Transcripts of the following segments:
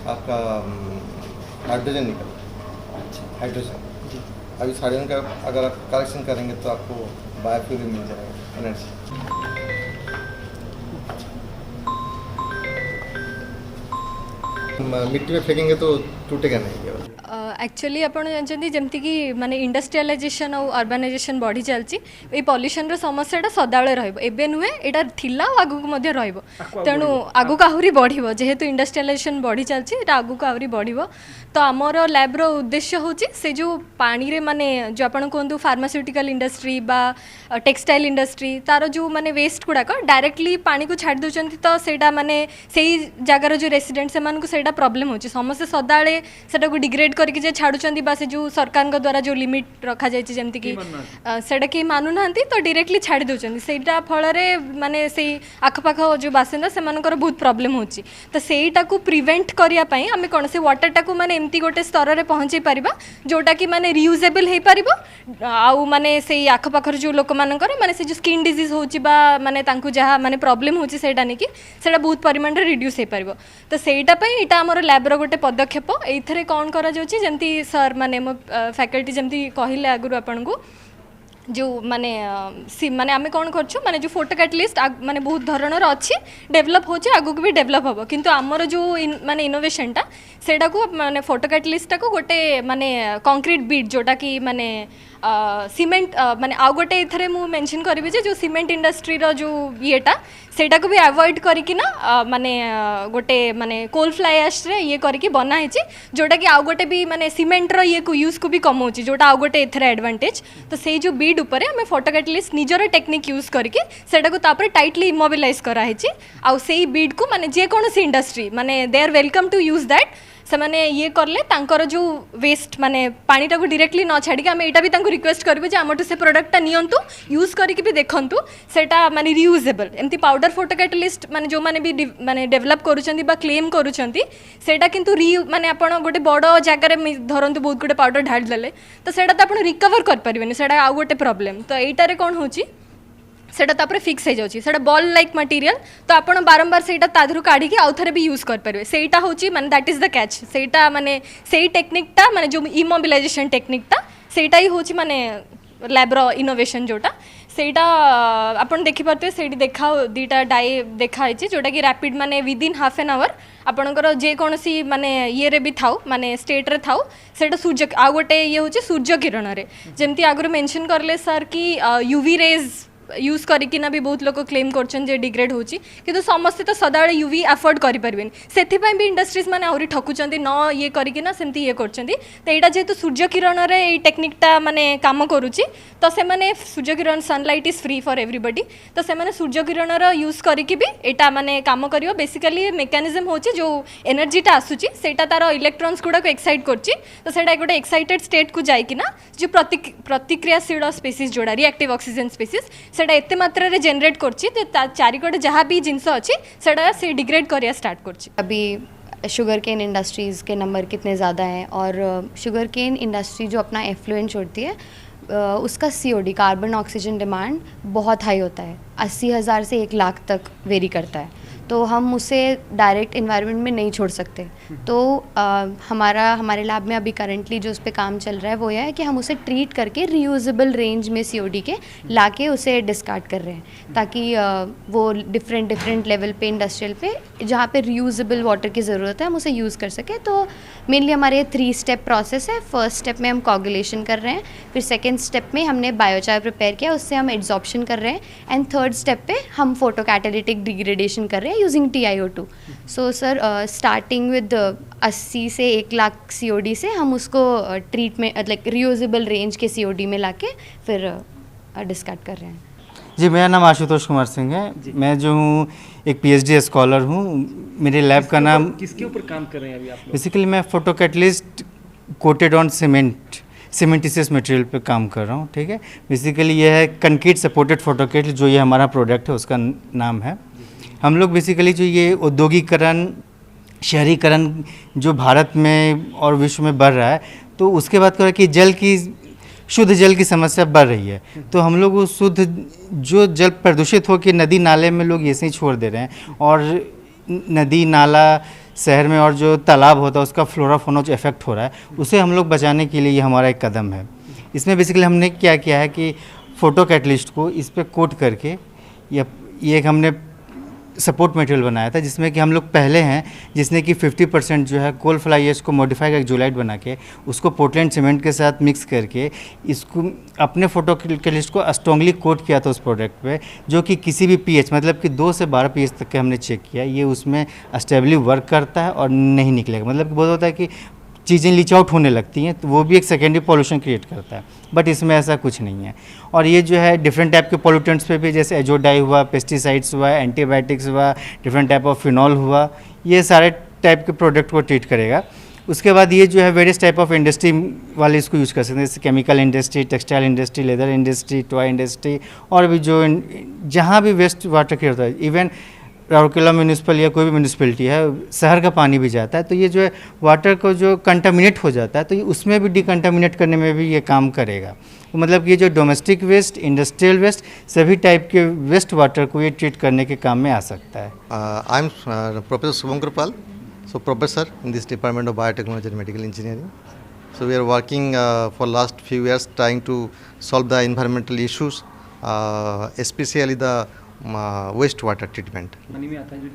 आपका हाइड्रोजन निकल हाइड्रोजन जी। अभी साड़ियों का अगर आप कलेक्शन करेंगे तो आपको बायोफ्यूल मिल जाएगा एनर्जी। मिट्टी में फेंकेंगे तो टूटेगा नहीं केवल। एक्चुअली आप जानते जमती कि माने इंडस्ट्रियलाइजेशन और अर्बानाइजेशन बढ़ी चलती पॉल्यूशन समस्याटा सदाबले रहे नुहे यहाँ आगुक तेणु आगुक आहरी बढ़ जेहेतु इंडस्ट्रियलाइजेशन बढ़ी चलती आगुक आहरी बढ़ तो आमर लैब्र उद्देश्य हूँ से जो पानी रे माने जो आप कहतु फार्मास्यूटिकल इंडस्ट्री बा टेक्सटाइल इंडस्ट्री तार जो माने वेस्ट गुड़ाक डायरेक्टली पानी को छाड़ दूसरी तो सेटा माने से जगार जो रेसिडेंट से प्रॉब्लम होची समस्या सदाबले सेटा को डिग्रेड करके जे छाड़ुचंदी बा से जो सरकार द्वारा जो लिमिट रखा जायछि जेमति कि सेटा के मानु नांती तो डायरेक्टली छाड़ी दोचंदी सेटा फल रे माने से आखपाख जो बासिंदा से मानकर बहुत प्रॉब्लम होची तो सेटा को प्रिवेंट करिया पई आमे कोन से वाटर टाको माने एमती गोटे स्तर रे पहुंची परिबा जोटा कि माने रियूजेबल हे परिबो आउ माने से आखपाखर जो लोक मानकर माने से जो स्किन डिजीज होची बा माने तांकु जहा माने प्रॉब्लम होची सेटा नेकी सेटा बहुत परिमाण रे रिड्यूस हे परिबो तो सेटा पई एटा हमर लैब रो गोटे पदक्षेप एथरे कोन करा जाउची जेमती सर माने मो फैकल्टी जेमती कहिले आगुरु आपन को जो माने माने आमे कौन करछु माने जो फोटो कैटलिस्ट माने बहुत धरणर अच्छी डेवलप होचे आगु भी डेवलप हम किंतु आमर जो माने इनोवेशनटा सेटा को माने फोटो कैटलिस्टा को गोटे माने कंक्रीट बीट जोटा कि माने सीमेंट माने आउ गोटे इथरे मु मेंशन करिबे जे जो सीमेंट इंडस्ट्री रो जो येटा सेटा को भी अवॉइड करिकि ना माने गोटे माने कोल फ्लाई ऐश रे ये करिकि बना हेची जोटा कि आउ गोटे भी माने सीमेंट रो ये को यूज को भी कम होची जोटा आउ गोटे इथरे एडवांटेज तो से जो बीड ऊपर आम फोटो कैटलिस्ट निजर टेक्निक यूज करके सेटा को तापर टाइटली इमोबिलाइज कराई आउ से बीड को माने जे कौन सी इंडस्ट्री माने they are welcome to use that से माने ये करले तांकर जो वेस्ट माने पानी को डायरेक्टली न छाड़ी आम एटा भी तांको रिक्वेस्ट करबे जे आमटू से प्रोडक्टटा नियंतु यूज करके भी देखंतु सेटा माने रियूजेबल एमती पाउडर फोटो कैटलिस्ट माने जो माने भी माने डेवलप करूचंदी बा क्लेम करूचंदी सेटा किंतु माने आपण गोटे बड़ जगह रे धरंतु बहुत गुटे पाउडर ढाल देले तो सेटा तो आपण रिकवर कर परिबेनी सेटा आ गोटे प्रॉब्लम तो एटारे कोन होची सेटा तापर फिक्स हो जाउची सेटा बॉल लाइक मटेरियल तो आपण बारंबार सेटा ताधरु काढी के आउथरे भी यूज कर परिबे सेटा होची माने दैट इज द कैच सेटा माने सेही टेक्निकटा माने जो इमोबिलाइजेशन टेक्निकटा सेटा ही होची माने लैब्र इनोवेशन जोटा सेटा आपण देखि परते सेठी देखा दीटा डाई देखा है जोटा कि रैपिड माने with in half an hour आपणकर जे कौन सी माने ये रे भी थाउ माने स्टेट रे थाउ सेटा सूर्य आ गोटे ये होची सूर्य किरण रे जेमती आगुर मेंशन करले सर कि यूवी रेज यूज करकिना भी बहुत लोग क्लेम करछन जे डिग्रेड होची किंतु समस्त तो सदाळे यूवी अफोर्ड करि परबेन सेथि पय भी इंडस्ट्रीज माने आउरी ठकुचंदी न ये करकिना सेमती ये करछंदी तो एटा जेतु सूर्य किरण रे ए टेक्निकटा माने काम करूची तो से माने सूर्य किरण sunlight is free for everybody तो से माने सूर्य किरण रो यूज करके भी एटा माने काम करियो बेसिकली मेकानिज्म होची जो एनर्जीटा आसुची सेटा तार इलेक्ट्रॉन्स गुडा को एक्साइट करची तो सेटा गोटे एक्साइटेड स्टेट को जाइकिना जो प्रतिक्रियाशील स्पीसीज जोड़ा रिएक्टिव ऑक्सीजन स्पीसीज सेटा एते मात्रा रे जनरेट करची तो चारिकट जहाँ भी जिनस अच्छी सेटा से डिग्रेड करिया स्टार्ट करची। अभी शुगर केन इंडस्ट्रीज़ के नंबर कितने ज़्यादा हैं और शुगर केन इंडस्ट्री जो अपना एफ्लुएंट छोड़ती है उसका COD कार्बन ऑक्सीजन डिमांड बहुत हाई होता है 80,000 से 1 लाख तक वेरी करता है तो हम उसे डायरेक्ट इन्वायरमेंट में नहीं छोड़ सकते तो हमारे लैब में अभी करंटली जो उस पर काम चल रहा है वो यह है कि हम उसे ट्रीट करके रीयूजेबल रेंज में COD के लाके उसे डिस्कार्ड कर रहे हैं ताकि वो डिफरेंट लेवल पे इंडस्ट्रियल पे जहाँ पे रीयूजेबल वाटर की ज़रूरत है हम उसे यूज़ कर सकें तो मेनली हमारे 3 स्टेप प्रोसेस है। फर्स्ट स्टेप में हम कोगुलेशन कर रहे हैं फिर सेकेंड स्टेप में हमने बायोचार प्रिपेयर किया उससे हम एड्जॉर्प्शन कर रहे हैं एंड थर्ड स्टेप पे हम फोटो कैटालिटिक डिग्रेडेशन कर रहे हैं using TiO2 so sir starting with 80 से 1 लाख COD से हम उसको ट्रीटमेंट लाइक रियूजेबल रेंज के COD में लाके फिर डिस्कार्ड कर रहे हैं। जी मेरा नाम आशुतोष कुमार सिंह है मैं जो हूँ एक PhD स्कॉलर हूँ मेरे लैब का नाम किसके ऊपर काम कर रहे हैं अभी आप लोग? बेसिकली मैं photo catalyst coated on cementitious material पे काम कर रहा हूँ ठीक है। बेसिकली ये है कंक्रीट सपोर्टेड फोटो कैटलिस्ट जो ये हमारा प्रोडक्ट है उसका नाम है। हम लोग बेसिकली जो ये औद्योगिकरण शहरीकरण जो भारत में और विश्व में बढ़ रहा है तो उसके बाद क्या कि शुद्ध जल की समस्या बढ़ रही है तो हम लोग वो शुद्ध जो जल प्रदूषित हो के नदी नाले में लोग ऐसे ही छोड़ दे रहे हैं और नदी नाला शहर में और जो तालाब होता है उसका फ्लोरा फौना जो इफेक्ट हो रहा है उसे हम लोग बचाने के लिए ये हमारा एक कदम है। इसमें बेसिकली हमने क्या किया है कि फ़ोटो कैटलिस्ट को इस पर कोट करके ये एक हमने सपोर्ट मटेरियल बनाया था, जिसमें कि हम लोग पहले हैं जिसने कि 50% जो है कोल फ्लाई ऐश को मॉडिफाई करके जोलाइट बना के उसको पोर्टलैंड सीमेंट के साथ मिक्स करके इसको अपने फोटो कैटलिस्ट को स्ट्रांगली कोट किया था उस प्रोडक्ट पे, जो कि किसी भी पीएच मतलब कि 2 से 12 पीएच तक के हमने चेक किया, ये उसमें स्टेबली वर्क करता है और नहीं निकलेगा। मतलब कि बहुत होता है कि चीज़ें लीच आउट होने लगती हैं तो वो भी एक सेकेंडरी पॉल्यूशन क्रिएट करता है, बट इसमें ऐसा कुछ नहीं है। और ये जो है डिफरेंट टाइप के पॉल्यूटेंट्स पे भी, जैसे एजोडाई हुआ, पेस्टिसाइड्स हुआ, एंटीबायोटिक्स हुआ, डिफरेंट टाइप ऑफ फिनॉल हुआ, ये सारे टाइप के प्रोडक्ट को ट्रीट करेगा। उसके बाद ये जो है वेरियस टाइप ऑफ इंडस्ट्री वाले इसको यूज़ कर सकते हैं, जैसे chemical industry, textile industry, leather industry, toy industry, और भी जो जहाँ भी वेस्ट वाटर क्रिएट होता है, इवन राउरकेला म्यूनिसिपल या कोई भी म्यूनिसिपलिटी है, शहर का पानी भी जाता है, तो ये जो है वाटर को जो कंटामिनेट हो जाता है तो ये उसमें भी डिकंटामिनेट करने में भी ये काम करेगा। तो मतलब कि ये जो डोमेस्टिक वेस्ट, इंडस्ट्रियल वेस्ट, सभी टाइप के वेस्ट वाटर को ये ट्रीट करने के काम में आ सकता है। I am professor Shubhankar Pal, so professor in this department of biotechnology and medical engineering. So we are working for last few years trying to solve the environmental issues, especially the wastewater treatment.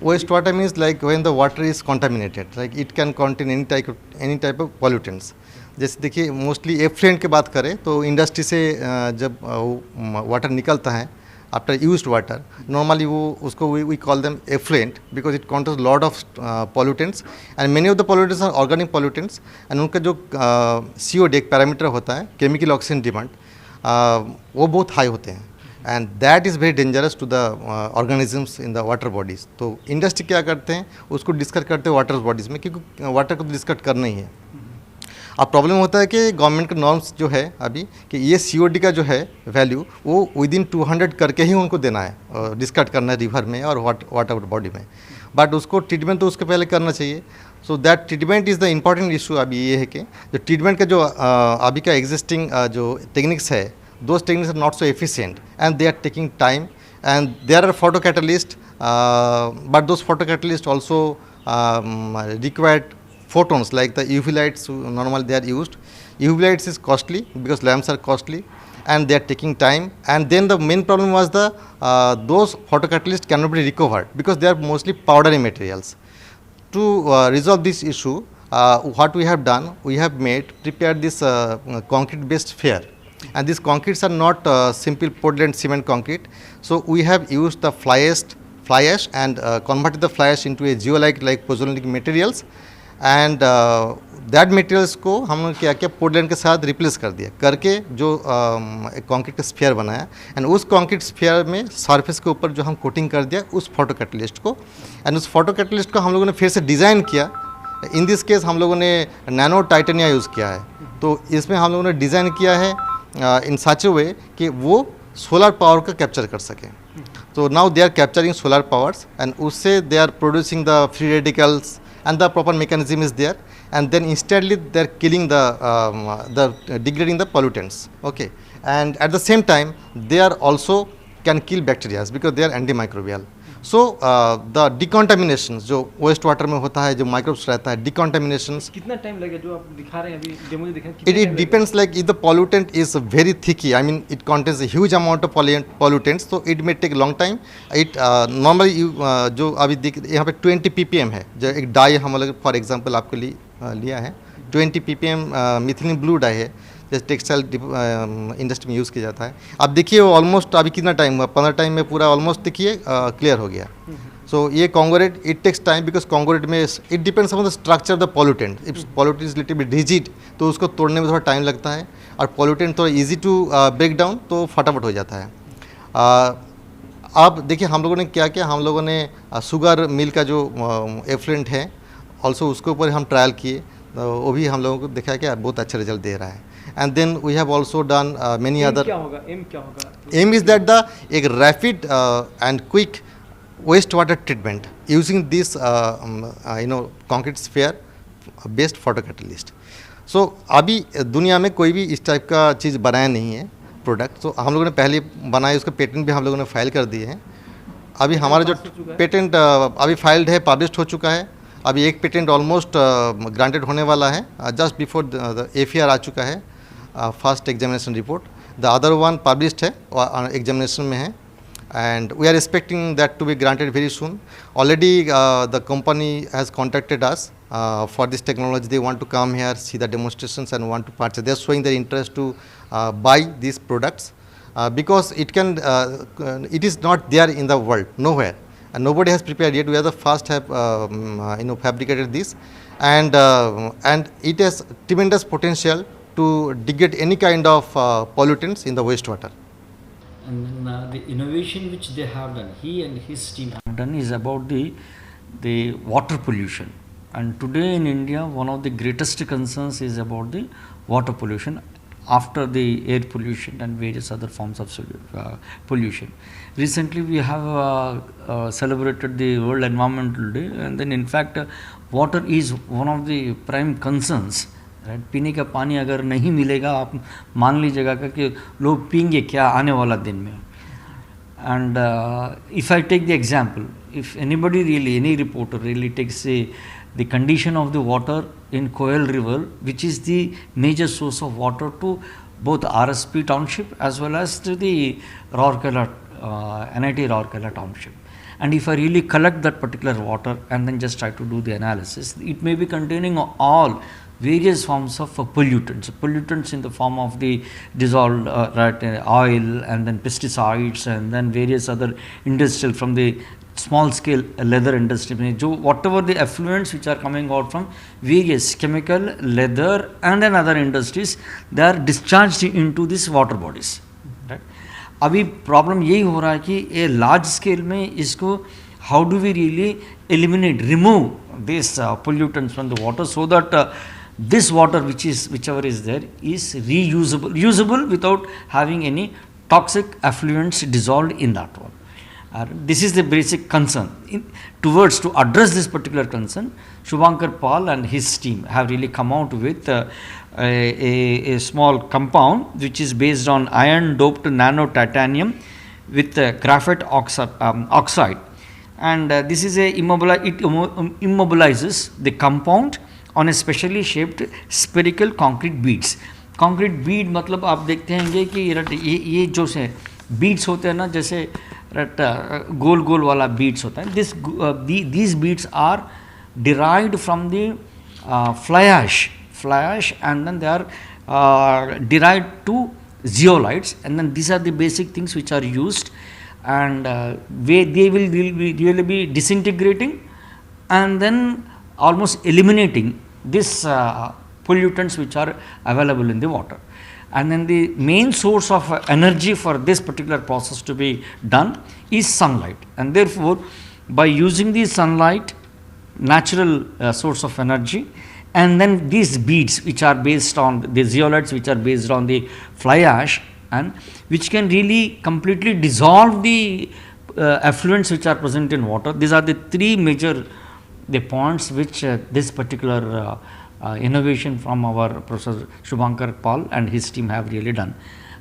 Wastewater means like when the water is contaminated, like it can contain any type of pollutants. जैसे देखिए mostly effluent की बात करें तो industry से जब water निकलता है आफ्टर यूज्ड वाटर, नॉर्मली वो उसको we call them effluent because it contains lot of pollutants and many of the pollutants are organic pollutants and उनका जो CO एक पैरामीटर होता है, केमिकल ऑक्सीजन डिमांड, वो बहुत हाई होते हैं and that is very dangerous to the organisms in the water bodies. तो इंडस्ट्री क्या करते हैं, उसको डिस्कस करते हैं वाटर बॉडीज़ में, क्योंकि वाटर को डिस्कस करना ही है। अब प्रॉब्लम होता है कि गवर्नमेंट के नॉर्म्स जो है अभी कि ये CO का जो है वैल्यू वो विदिन 200 करके ही उनको देना है, डिस्कार्ड करना है रिवर में और वाटर बॉडी में, बट उसको ट्रीटमेंट तो उसके पहले करना चाहिए। So that treatment is the important issue. अभी ये है कि जो ट्रीटमेंट का जो अभी का एग्जिस्टिंग जो टेक्निक्स है, those techniques are not so efficient and they are taking time and there are photo catalyst, but those photo catalyst also required photons like the UV lights. Normally they are used. UV lights is costly because lamps are costly and they are taking time. And then the main problem was the those photocatalysts cannot be recovered because they are mostly powdery materials. To resolve this issue, what we have done, we have prepared this concrete based sphere, and these concretes are not simple Portland cement concrete. So we have used the fly ash and converted the fly ash into a zeolite like pozzolanic materials. And that materials को हमने क्या किया, Portland के साथ replace कर दिया, करके जो एक कंक्रीट का स्फीयर बनाया एंड उस कंक्रीट स्फीयर में सरफेस के ऊपर जो हम कोटिंग कर दिया उस फोटो कैटलिस्ट को, एंड उस फोटो कैटलिस्ट को हम लोगों ने फिर से डिज़ाइन किया। इन दिस केस हम लोगों ने नैनो टाइटेनिया यूज़ किया है। तो इसमें हम लोगों ने डिज़ाइन किया है इन सच ए वे कि वो सोलर पावर का कैप्चर कर सकें। तो now they are capturing solar powers and उससे they are producing the free radicals and the proper mechanism is there, and then instantly they are killing the degrading the pollutants, okay, and at the same time they are also can kill bacteria because they are antimicrobial. So the decontaminations जो waste water में होता है, जो microbes रहता है, decontaminations कितना time लगेगा जो आप दिखा रहे हैं अभी डेमो में दिखा रहे हैं? It depends, like if the pollutant is very thicky, I mean it contains a huge amount of pollutants, so it may take long time. It normally you जो अभी दिख यहाँ पे 20 ppm है, जो एक डाई हम लोग फॉर एग्जांपल आपके लिए लिया है, 20 ppm मिथिलीन ब्लू डाई है, जैसे टेक्सटाइल इंडस्ट्री में यूज़ किया जाता है। अब देखिए वो ऑलमोस्ट अभी कितना टाइम हुआ, 15 टाइम में पूरा ऑलमोस्ट देखिए क्लियर हो गया। सो ये कॉन्गोरेट इट टेक्स टाइम बिकॉज कॉन्गोरेट में it depends on the structure of the pollutant. If pollutant is little bit rigid तो उसको तोड़ने में थोड़ा टाइम लगता है, और पॉल्यूटेंट थोड़ा ईजी टू ब्रेक डाउन तो फटाफट हो जाता है। अब देखिए हम लोगों ने क्या किया, हम लोगों ने शुगर मिल का जो एफ्लुएंट है ऑल्सो उसके ऊपर हम ट्रायल किए, वो भी हम लोगों को देखा कि बहुत अच्छा रिजल्ट दे रहा है। And then we have also done many other. क्या होगा? एम क्या होगा? Aim is that the एक rapid and quick wastewater treatment using this concrete sphere based photocatalyst. So अभी दुनिया में कोई भी इस टाइप का चीज़ बनाया नहीं है प्रोडक्ट। तो हम लोगों ने पहले बनाया, उसका पेटेंट भी हम लोगों ने फाइल कर दिए हैं। अभी हमारा जो पेटेंट अभी फाइल्ड है, पब्लिश्ड हो चुका है, अभी एक पेटेंट ऑलमोस्ट ग्रांटेड होने वाला है, जस्ट बिफोर द एफईआर आ चुका है, first examination report. The other one published है और एग्जामिनेशन में है, and we are expecting that to be granted very soon. Already the company has contacted us for this technology. They want to come here, see the demonstrations and want to purchase. They are showing their interest to buy these products because it is not there in the world, nowhere, and nobody has prepared yet. We are the first have fabricated this, and it has tremendous potential to degrade any kind of pollutants in the wastewater. And then, the innovation which they have done, he and his team have done, is about the water pollution. And today in India, one of the greatest concerns is about the water pollution after the air pollution and various other forms of pollution. Recently we have celebrated the World Environmental Day, and then in fact water is one of the prime concerns. Right, पीने का पानी अगर नहीं मिलेगा, आप मान लीजिएगा कि लोग पिएंगे क्या आने वाला दिन में. And if I take the example, if anybody really, any reporter really takes the condition of the water in Koel river, which is the major source of water to both RSP township as well as to the Rourkela, NIT Rourkela township. And if I really collect that particular water and then just try to do the analysis, it may be containing all various forms of pollutants in the form of the dissolved oil, and then pesticides, and then various other industrial, from the small scale leather industry, whatever the effluents which are coming out from various chemical, leather and then other industries, they are discharged into these water bodies. Right? अभी problem यही हो रहा है कि ये large scale में इसको how do we really eliminate, remove this pollutants from the water so that this water whichever is there is usable without having any toxic effluents dissolved in that one. This is the basic concern. Towards to address this particular concern, Shubhankar Pal and his team have really come out with a small compound which is based on iron doped nano titanium with graphite oxide, and this is it immobilizes the compound on a specially shaped spherical concrete beads. Concrete bead मतलब आप देखते हैं कि ये जो से beads होते हैं ना, जैसे गोल गोल वाला beads होता है. These beads are derived from the fly ash, and then they are derived to zeolites, and then these are the basic things which are used, and they will really be disintegrating and then almost eliminating this pollutants which are available in the water. And then the main source of energy for this particular process to be done is sunlight, and therefore by using the sunlight, natural source of energy, and then these beads which are based on the zeolites which are based on the fly ash, and which can really completely dissolve the effluents which are present in water. These are the three major points which this particular innovation from our Professor Shubhankar Pal and his team have really done.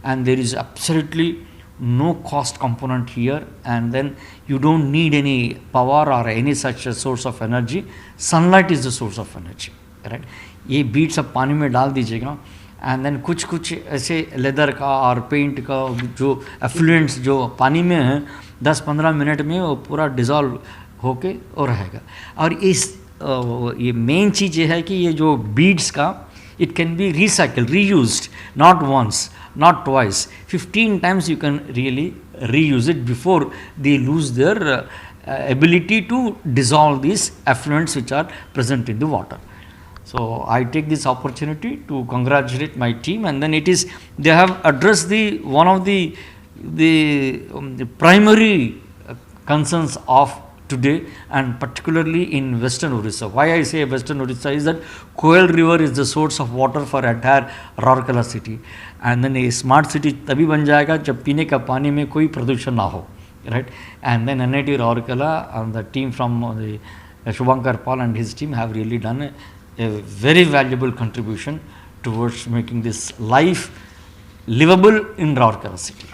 And there is absolutely no cost component here, and then you don't need any power or any such a source of energy. Sunlight is the source of energy, right? ये beads आप पानी में डाल दीजिएगा, and then कुछ ऐसे leather का और पेंट का जो एफ्लुएंट्स जो पानी में है 10-15 मिनट में वो पूरा डिज़ोल्व होके और रहेगा. और ये मेन चीज़ ये है कि ये जो बीड्स का it can be recycled, reused, not once, not twice, 15 times you can really reuse it before they lose their ability to dissolve these effluents which are present in the water. So I take this opportunity to congratulate my team, and then they have addressed one of the primary concerns of today, and particularly in Western Orissa. Why I say Western Orissa is that Koel River is the source of water for entire Rourkela city, and then a smart city तभी बन जाएगा जब पीने का पानी में कोई प्रदूषण ना हो, right? And then NIT Rourkela and the team from the Shubhankar Pal and his team have really done a very valuable contribution towards making this life livable in Rourkela city.